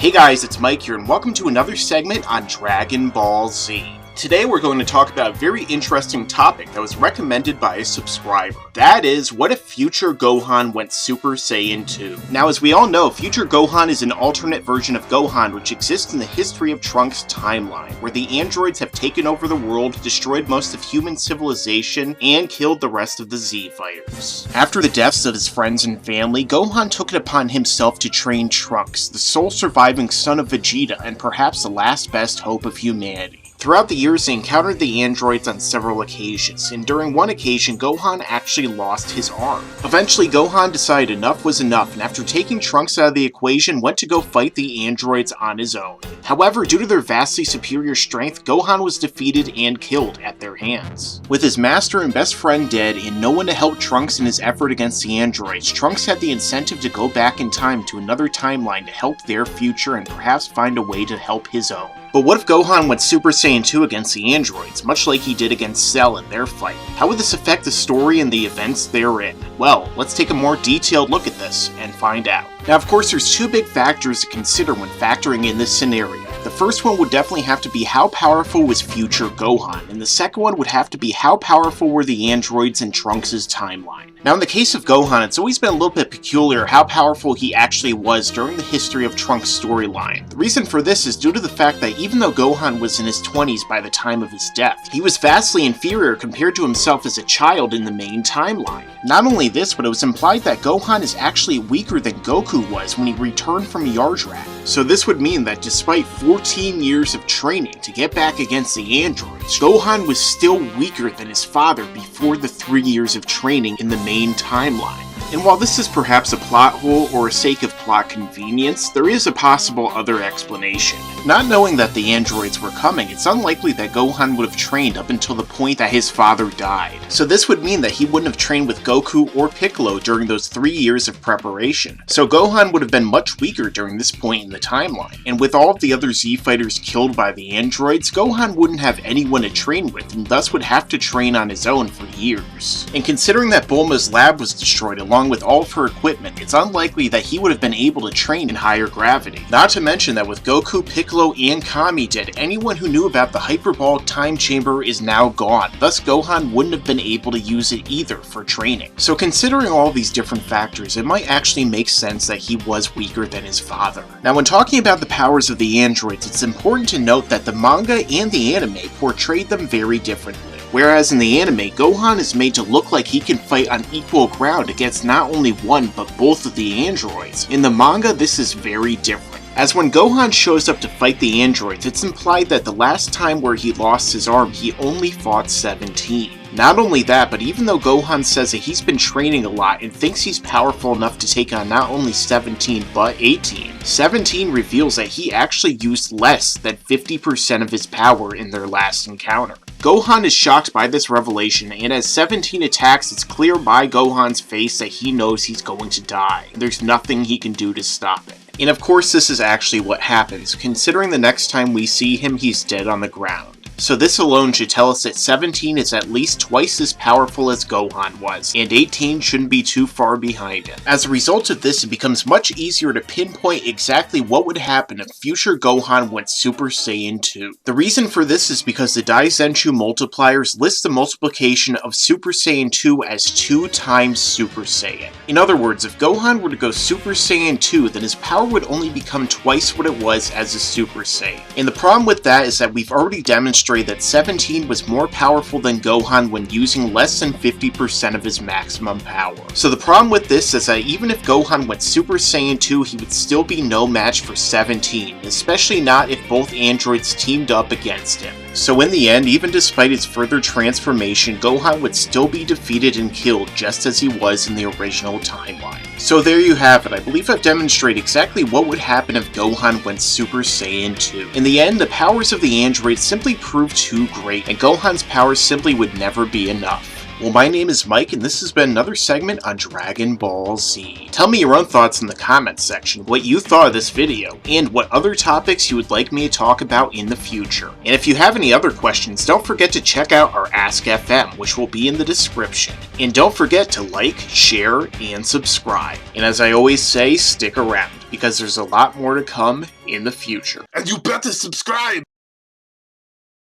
Hey guys, it's Mike here, and welcome to another segment on Dragon Ball Z. Today we're going to talk about a very interesting topic that was recommended by a subscriber. That is, what if future Gohan went Super Saiyan 2? Now, as we all know, future Gohan is an alternate version of Gohan which exists in the history of Trunks' timeline, where the androids have taken over the world, destroyed most of human civilization, and killed the rest of the Z fighters. After the deaths of his friends and family, Gohan took it upon himself to train Trunks, the sole surviving son of Vegeta and perhaps the last best hope of humanity. Throughout the years, they encountered the androids on several occasions, and during one occasion, Gohan actually lost his arm. Eventually, Gohan decided enough was enough, and after taking Trunks out of the equation, went to go fight the androids on his own. However, due to their vastly superior strength, Gohan was defeated and killed at their hands. With his master and best friend dead, and no one to help Trunks in his effort against the androids, Trunks had the incentive to go back in time to another timeline to help their future and perhaps find a way to help his own. But what if Gohan went Super Saiyan 2 against the androids, much like he did against Cell in their fight? How would this affect the story and the events therein? Well, let's take a more detailed look at this and find out. Now, of course, there's two big factors to consider when factoring in this scenario. The first one would definitely have to be how powerful was future Gohan, and the second one would have to be how powerful were the androids in Trunks' timeline. Now, in the case of Gohan, it's always been a little bit peculiar how powerful he actually was during the history of Trunks' storyline. The reason for this is due to the fact that even though Gohan was in his 20s by the time of his death, he was vastly inferior compared to himself as a child in the main timeline. Not only this, but it was implied that Gohan is actually weaker than Goku was when he returned from Yardrat. So this would mean that despite 14 years of training to get back against the androids, Gohan was still weaker than his father before the 3 years of training in the main timeline. And while this is perhaps a plot hole or a sake of plot convenience, there is a possible other explanation. Not knowing that the androids were coming, it's unlikely that Gohan would have trained up until the point that his father died. So this would mean that he wouldn't have trained with Goku or Piccolo during those 3 years of preparation. So Gohan would have been much weaker during this point in the timeline. And with all of the other Z fighters killed by the androids, Gohan wouldn't have anyone to train with and thus would have to train on his own for years. And considering that Bulma's lab was destroyed along with all of her equipment, it's unlikely that he would have been able to train in higher gravity. Not to mention that with Goku, Piccolo, and Kami dead, anyone who knew about the hyperbolic time chamber is now gone, thus Gohan wouldn't have been able to use it either for training. So considering all these different factors, it might actually make sense that he was weaker than his father. Now, when talking about the powers of the androids, it's important to note that the manga and the anime portrayed them very differently. Whereas in the anime, Gohan is made to look like he can fight on equal ground against not only one but both of the androids. In the manga, this is very different, as when Gohan shows up to fight the androids, it's implied that the last time where he lost his arm, he only fought 17. Not only that, but even though Gohan says that he's been training a lot and thinks he's powerful enough to take on not only 17 but 18, 17 reveals that he actually used less than 50% of his power in their last encounter. Gohan is shocked by this revelation, and as 17 attacks, it's clear by Gohan's face that he knows he's going to die. There's nothing he can do to stop it. And of course this is actually what happens, considering the next time we see him he's dead on the ground. So this alone should tell us that 17 is at least twice as powerful as Gohan was, and 18 shouldn't be too far behind him. As a result of this, it becomes much easier to pinpoint exactly what would happen if future Gohan went Super Saiyan 2. The reason for this is because the Daizenshuu multipliers list the multiplication of Super Saiyan 2 as 2 times Super Saiyan. In other words, if Gohan were to go Super Saiyan 2, then his power would only become twice what it was as a Super Saiyan. And the problem with that is that we've already demonstrated that 17 was more powerful than Gohan when using less than 50% of his maximum power. So the problem with this is that even if Gohan went Super Saiyan 2, he would still be no match for 17, especially not if both androids teamed up against him. So in the end, even despite his further transformation, Gohan would still be defeated and killed just as he was in the original timeline. So there you have it. I believe I've demonstrated exactly what would happen if Gohan went Super Saiyan 2. In the end, the powers of the androids simply proved too great, and Gohan's powers simply would never be enough. Well, my name is Mike, and this has been another segment on Dragon Ball Z. Tell me your own thoughts in the comments section, what you thought of this video, and what other topics you would like me to talk about in the future. And if you have any other questions, don't forget to check out our Ask FM, which will be in the description. And don't forget to like, share, and subscribe. And as I always say, stick around, because there's a lot more to come in the future. And you better subscribe!